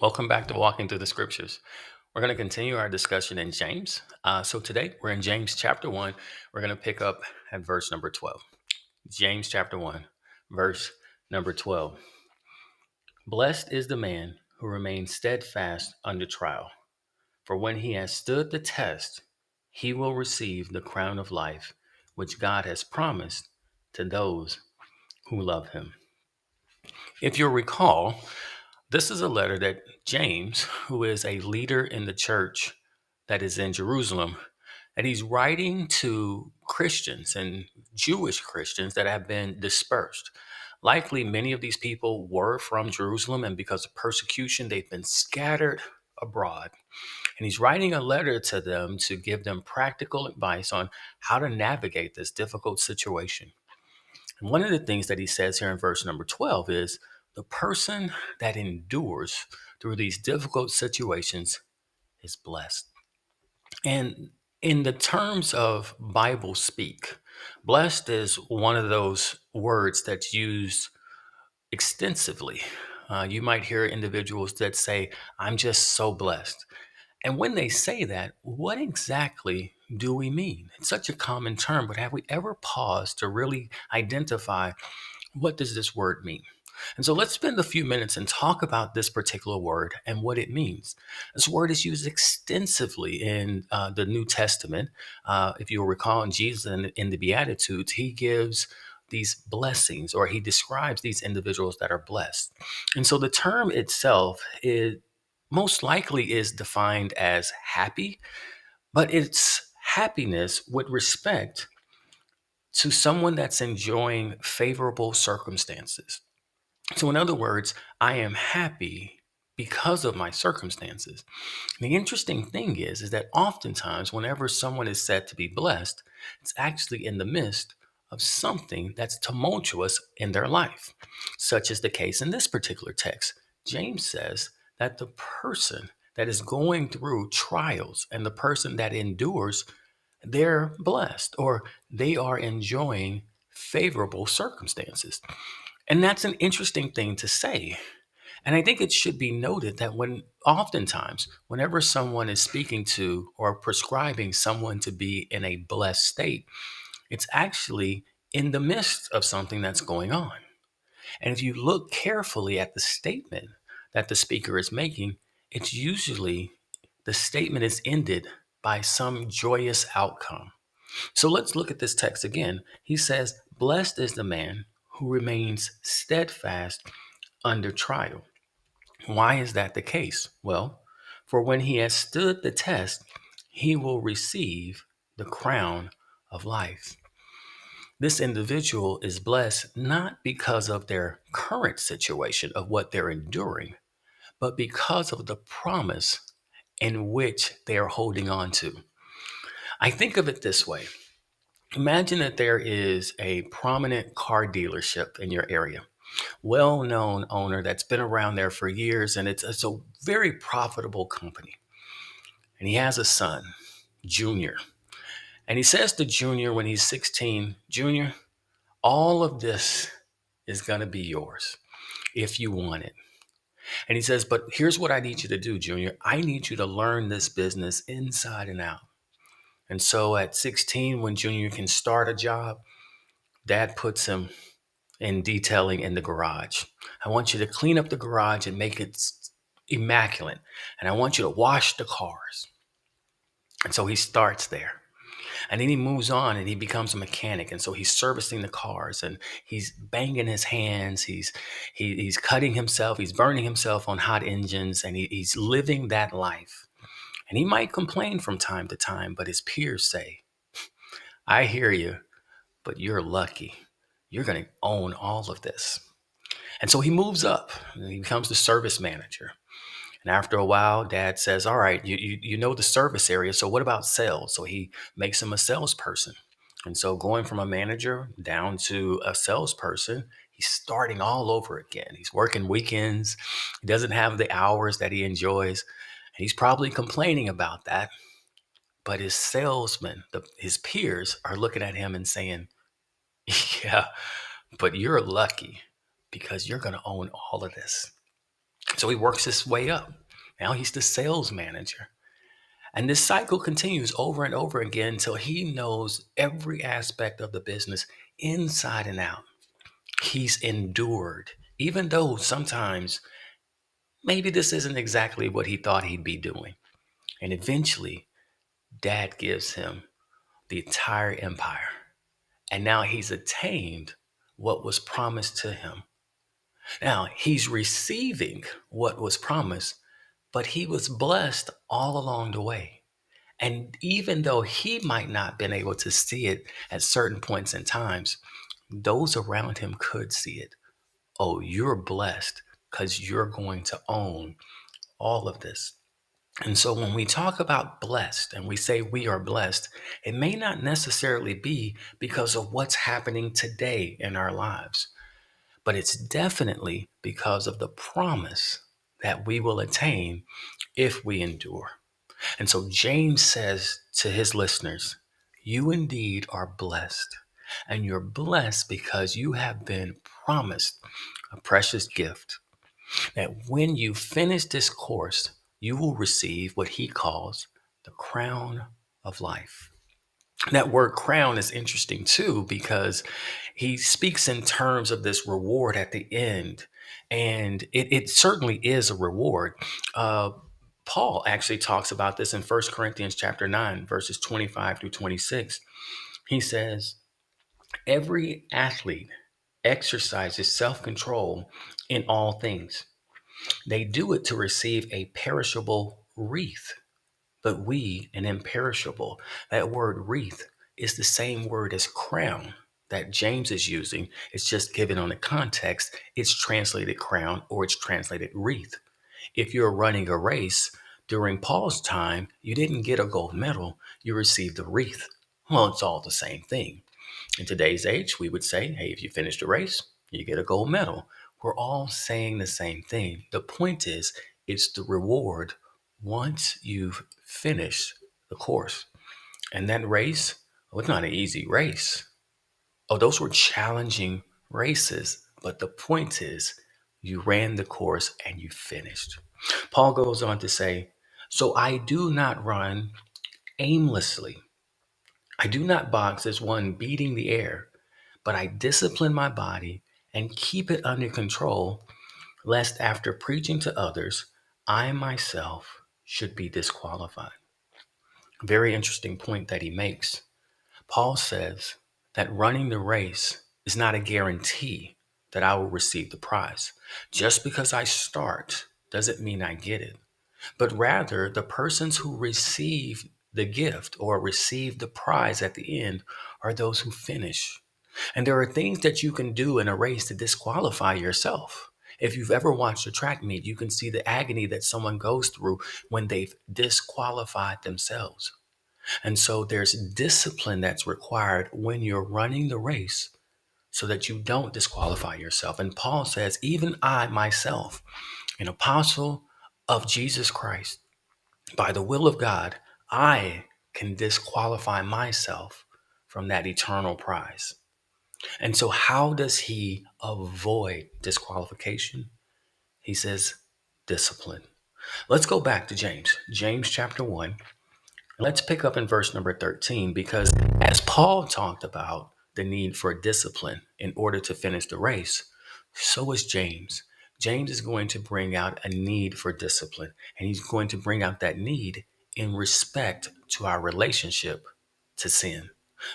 Welcome back to Walking Through the Scriptures. We're going to continue our discussion in James. So today we're in James chapter 1. We're going to pick up at verse number 12. James chapter 1, verse number 12. Blessed is the man who remains steadfast under trial, for when he has stood the test, he will receive the crown of life, which God has promised to those who love him. If you'll recall, this is a letter that James, who is a leader in the church that is in Jerusalem, and he's writing to Christians and Jewish Christians that have been dispersed. Likely, many of these people were from Jerusalem, and because of persecution, they've been scattered abroad. And he's writing a letter to them to give them practical advice on how to navigate this difficult situation. And one of the things that he says here in verse number 12 is the person that endures through these difficult situations is blessed. And in the terms of Bible speak, blessed is one of those words that's used extensively. You might hear individuals that say, I'm just so blessed. And when they say that, what exactly do we mean? It's such a common term, but have we ever paused to really identify what does this word mean? And so let's spend a few minutes and talk about this particular word and what it means. This word is used extensively in the New Testament. If you'll recall, in Jesus in the Beatitudes, he gives these blessings or he describes these individuals that are blessed. And so the term itself is most likely is defined as happy, but it's happiness with respect to someone that's enjoying favorable circumstances. So, in other words, I am happy because of my circumstances. And the interesting thing is that oftentimes, whenever someone is said to be blessed, it's actually in the midst of something that's tumultuous in their life, such as the case in this particular text. James says that the person that is going through trials and the person that endures, they're blessed or they are enjoying favorable circumstances. And that's an interesting thing to say. And I think it should be noted that oftentimes, whenever someone is speaking to or prescribing someone to be in a blessed state, it's actually in the midst of something that's going on. And if you look carefully at the statement that the speaker is making, it's usually the statement is ended by some joyous outcome. So let's look at this text again. He says, blessed is the man who remains steadfast under trial. Why is that the case? Well, for when he has stood the test, he will receive the crown of life. This individual is blessed not because of their current situation of what they're enduring, but because of the promise in which they are holding on to. I think of it this way. Imagine that there is a prominent car dealership in your area, well-known owner that's been around there for years, and it's a very profitable company. And he has a son, Junior. And he says to Junior when he's 16, Junior, all of this is going to be yours if you want it. And he says, but here's what I need you to do, Junior. I need you to learn this business inside and out. And so at 16, when Junior can start a job, Dad puts him in detailing in the garage. I want you to clean up the garage and make it immaculate. And I want you to wash the cars. And so he starts there. And then he moves on and he becomes a mechanic. And so he's servicing the cars and he's banging his hands. He's cutting himself. He's burning himself on hot engines and he's living that life. And he might complain from time to time, but his peers say, I hear you, but you're lucky. You're going to own all of this. And so he moves up and he becomes the service manager. And after a while, Dad says, all right, you know the service area. So what about sales? So he makes him a salesperson. And so going from a manager down to a salesperson, he's starting all over again. He's working weekends. He doesn't have the hours that he enjoys. And he's probably complaining about that. But his salesmen, his peers are looking at him and saying, yeah, but you're lucky because you're going to own all of this. So he works his way up. Now he's the sales manager. And this cycle continues over and over again until he knows every aspect of the business inside and out. He's endured, even though sometimes maybe this isn't exactly what he thought he'd be doing. And eventually, dad gives him the entire empire. And now he's attained what was promised to him. Now he's receiving what was promised, but he was blessed all along the way. And even though he might not have been able to see it at certain points in times, those around him could see it. Oh, you're blessed because you're going to own all of this. And so when we talk about blessed and we say we are blessed, it may not necessarily be because of what's happening today in our lives, but it's definitely because of the promise that we will attain if we endure. And so James says to his listeners, you indeed are blessed, and you're blessed because you have been promised a precious gift that when you finish this course, you will receive what he calls the crown of life. That word crown is interesting too because he speaks in terms of this reward at the end. And it certainly is a reward. Uh, Paul actually talks about this in First Corinthians chapter 9, verses 25 through 26. He says, every athlete exercises self control in all things. They do it to receive a perishable wreath, but we an imperishable. That word wreath is the same word as crown that James is using. It's just given on the context. It's translated crown or it's translated wreath. If you're running a race during Paul's time, you didn't get a gold medal, you received a wreath. Well, it's all the same thing. In today's age, we would say, hey, if you finish the race, you get a gold medal. We're all saying the same thing. The point is, it's the reward once you've finished the course. And that race, well, it's not an easy race. Oh, those were challenging races. But the point is, you ran the course and you finished. Paul goes on to say, so I do not run aimlessly. I do not box as one beating the air, but I discipline my body and keep it under control, lest after preaching to others, I myself should be disqualified. Very interesting point that he makes. Paul says that running the race is not a guarantee that I will receive the prize. Just because I start doesn't mean I get it, but rather the persons who receive the gift or receive the prize at the end are those who finish. And there are things that you can do in a race to disqualify yourself. If you've ever watched a track meet, you can see the agony that someone goes through when they've disqualified themselves. And so there's discipline that's required when you're running the race so that you don't disqualify yourself. And Paul says, even I myself, an apostle of Jesus Christ, by the will of God, I can disqualify myself from that eternal prize. And so, how does he avoid disqualification? He says, discipline. Let's go back to James, James chapter 1. Let's pick up in verse number 13, because as Paul talked about the need for discipline in order to finish the race, so is James. James is going to bring out a need for discipline, and he's going to bring out that need in respect to our relationship to sin.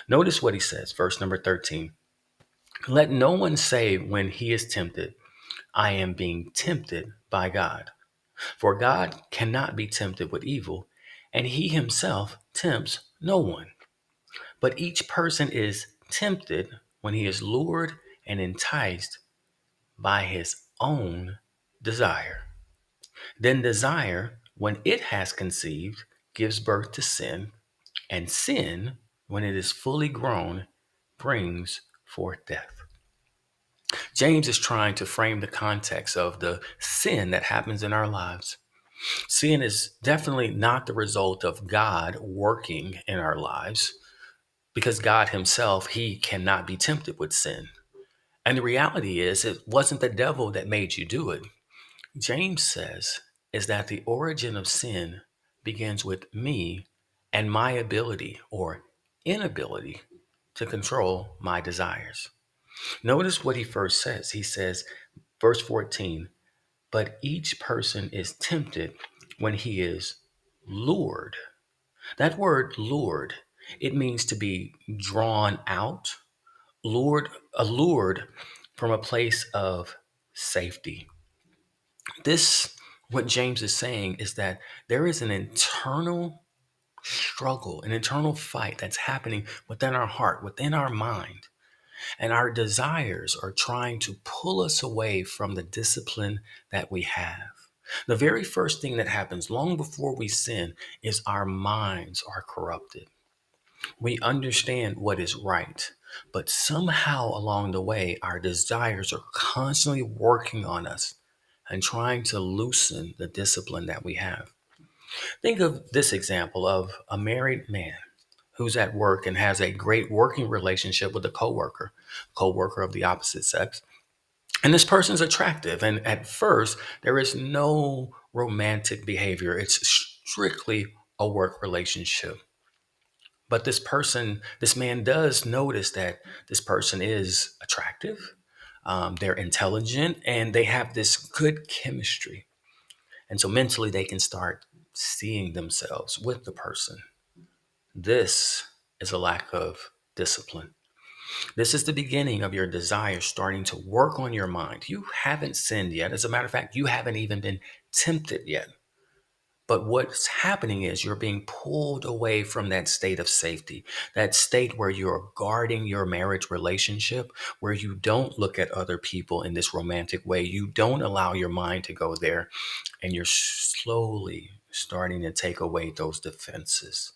Notice what he says, verse number 13. Let no one say when he is tempted, I am being tempted by God. For God cannot be tempted with evil, and he himself tempts no one. But each person is tempted when he is lured and enticed by his own desire. Then desire, when it has conceived, gives birth to sin, and sin, when it is fully grown, brings forth death. James is trying to frame the context of the sin that happens in our lives. Sin is definitely not the result of God working in our lives, because God himself, he cannot be tempted with sin. And the reality is, it wasn't the devil that made you do it. James says is that the origin of sin begins with me and my ability or inability to control my desires. Notice what he first says. He says, verse 14, but each person is tempted when he is lured. That word lured, it means to be drawn out, allured from a place of safety. This, what James is saying, is that there is an internal struggle, an internal fight that's happening within our heart, within our mind. And our desires are trying to pull us away from the discipline that we have. The very first thing that happens long before we sin is our minds are corrupted. We understand what is right, but somehow along the way, our desires are constantly working on us and trying to loosen the discipline that we have. Think of this example of a married man who's at work and has a great working relationship with a coworker of the opposite sex. And this person's attractive. And at first, there is no romantic behavior. It's strictly a work relationship. But this man does notice that this person is attractive. They're intelligent and they have this good chemistry. And so mentally, they can start seeing themselves with the person. This is a lack of discipline. This is the beginning of your desire starting to work on your mind. You haven't sinned yet. As a matter of fact, you haven't even been tempted yet. But what's happening is you're being pulled away from that state of safety, that state where you're guarding your marriage relationship, where you don't look at other people in this romantic way. You don't allow your mind to go there, and you're slowly starting to take away those defenses.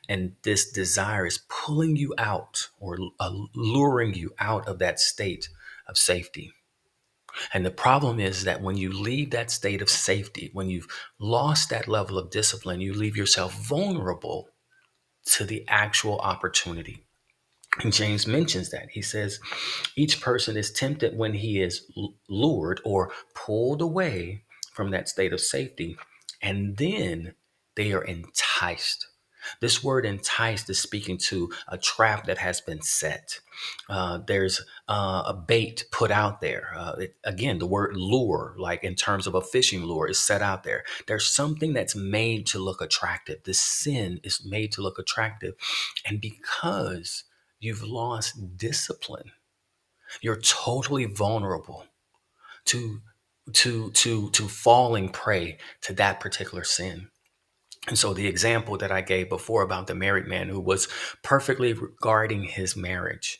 And this desire is pulling you out or luring you out of that state of safety. And the problem is that when you leave that state of safety, when you've lost that level of discipline, you leave yourself vulnerable to the actual opportunity. And James mentions that. He says, each person is tempted when he is lured or pulled away from that state of safety, and then they are enticed. This word enticed is speaking to a trap that has been set. There's a bait put out there. Again, the word lure, like in terms of a fishing lure, is set out there. There's something that's made to look attractive. The sin is made to look attractive. And because you've lost discipline, you're totally vulnerable to to falling prey to that particular sin. And so the example that I gave before about the married man who was perfectly guarding his marriage,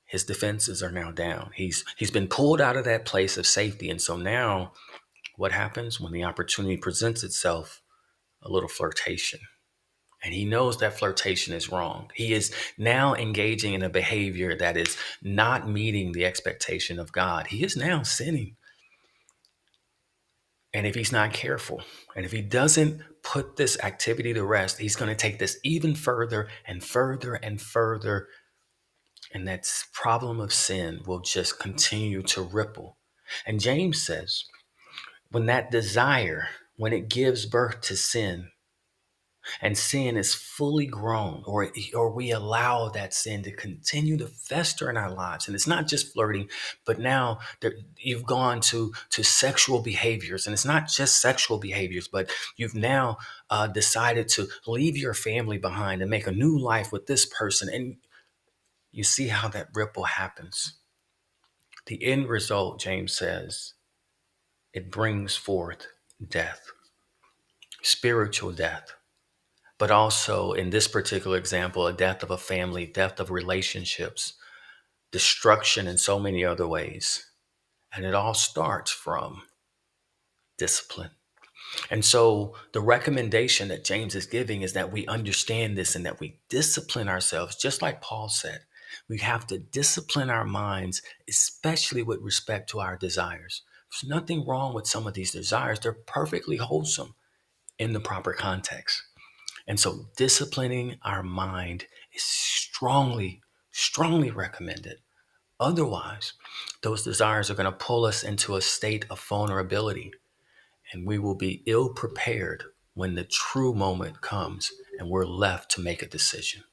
his defenses are now down. He's been pulled out of that place of safety. And so now what happens when the opportunity presents itself? A little flirtation. And he knows that flirtation is wrong. He is now engaging in a behavior that is not meeting the expectation of God. He is now sinning. And if he's not careful, and if he doesn't put this activity to rest, he's going to take this even further and further and further. And that problem of sin will just continue to ripple. And James says, when that desire, when it gives birth to sin, and sin is fully grown, or we allow that sin to continue to fester in our lives, and it's not just flirting, but now you've gone to sexual behaviors, and it's not just sexual behaviors, but you've now decided to leave your family behind and make a new life with this person, and you see how that ripple happens. The end result, James says, it brings forth death, spiritual death. But also in this particular example, a death of a family, death of relationships, destruction in so many other ways. And it all starts from discipline. And so the recommendation that James is giving is that we understand this and that we discipline ourselves, just like Paul said. We have to discipline our minds, especially with respect to our desires. There's nothing wrong with some of these desires. They're perfectly wholesome in the proper context. And so disciplining our mind is strongly, strongly recommended Otherwise, those desires are going to pull us into a state of vulnerability, and we will be ill prepared when the true moment comes and we're left to make a decision.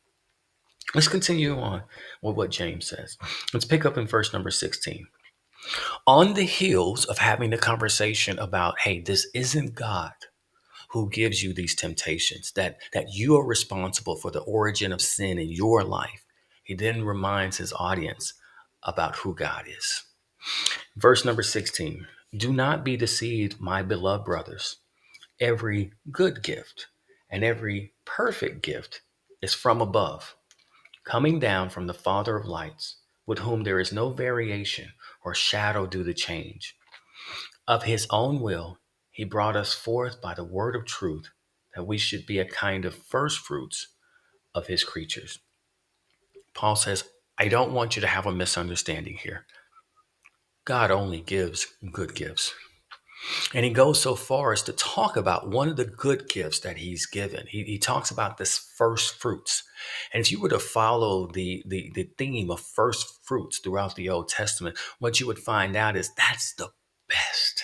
Let's continue on with what James says. Let's pick up in verse number 16. On the heels of having the conversation about, hey, this isn't God who gives you these temptations, that you are responsible for the origin of sin in your life, he then reminds his audience about who God is. Verse number 16. Do not be deceived, my beloved brothers. Every good gift and every perfect gift is from above, coming down from the Father of lights, with whom there is no variation or shadow due to change. Of his own will, he brought us forth by the word of truth, that we should be a kind of first fruits of his creatures. Paul says, I don't want you to have a misunderstanding here. God only gives good gifts. And he goes so far as to talk about one of the good gifts that he's given. He talks about this first fruits. And if you were to follow the theme of first fruits throughout the Old Testament, what you would find out is that's the best.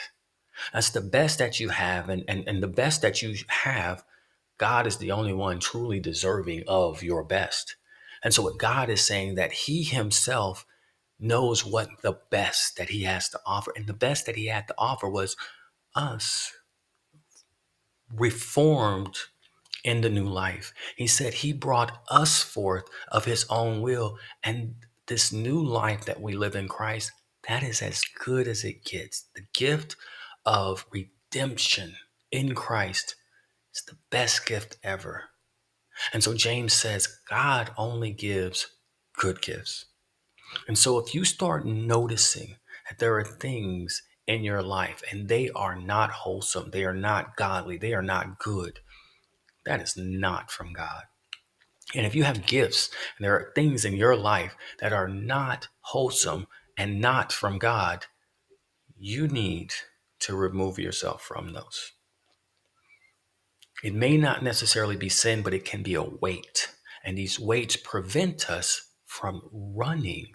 That's the best that you have. And the best that you have, God is the only one truly deserving of your best. And so what God is saying, that he himself knows what the best that he has to offer. And the best that he had to offer was us, reformed in the new life. He said he brought us forth of his own will. And this new life that we live in Christ, that is as good as it gets. The gift of redemption in Christ is the best gift ever. And so James says God only gives good gifts. And so if you start noticing that there are things in your life and they are not wholesome, they are not godly, they are not good, that is not from God. And if you have gifts and there are things in your life that are not wholesome and not from God, you need to remove yourself from those. It may not necessarily be sin, but it can be a weight. And these weights prevent us from running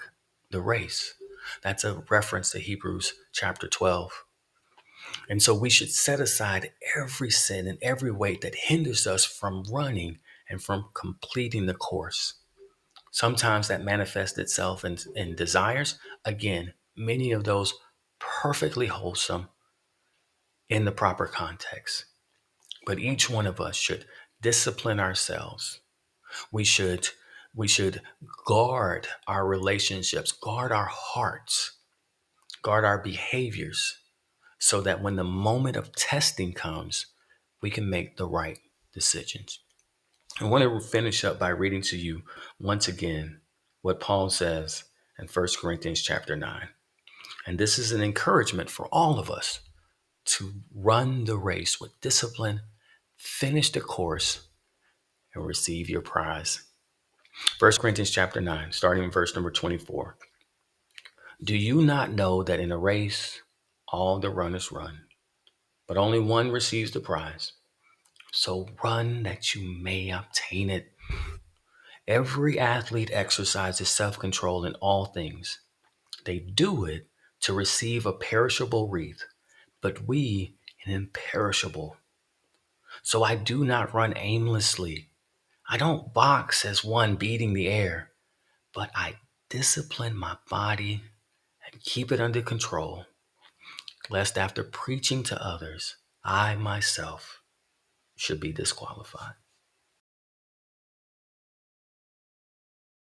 the race. That's a reference to Hebrews chapter 12. And so we should set aside every sin and every weight that hinders us from running and from completing the course. Sometimes that manifests itself in desires. Again, many of those perfectly wholesome in the proper context. But each one of us should discipline ourselves. We should we should guard our relationships, guard our hearts, guard our behaviors, so that when the moment of testing comes, we can make the right decisions. I want to finish up by reading to you once again what Paul says in 1 Corinthians chapter 9. And this is an encouragement for all of us to run the race with discipline, finish the course, and receive your prize. 1 Corinthians chapter 9, starting in verse number 24. Do you not know that in a race all the runners run, but only one receives the prize? So run that you may obtain it. Every athlete exercises self-control in all things. They do it to receive a perishable wreath, but we an imperishable. So I do not run aimlessly. I don't box as one beating the air, but I discipline my body and keep it under control, lest after preaching to others, I myself should be disqualified.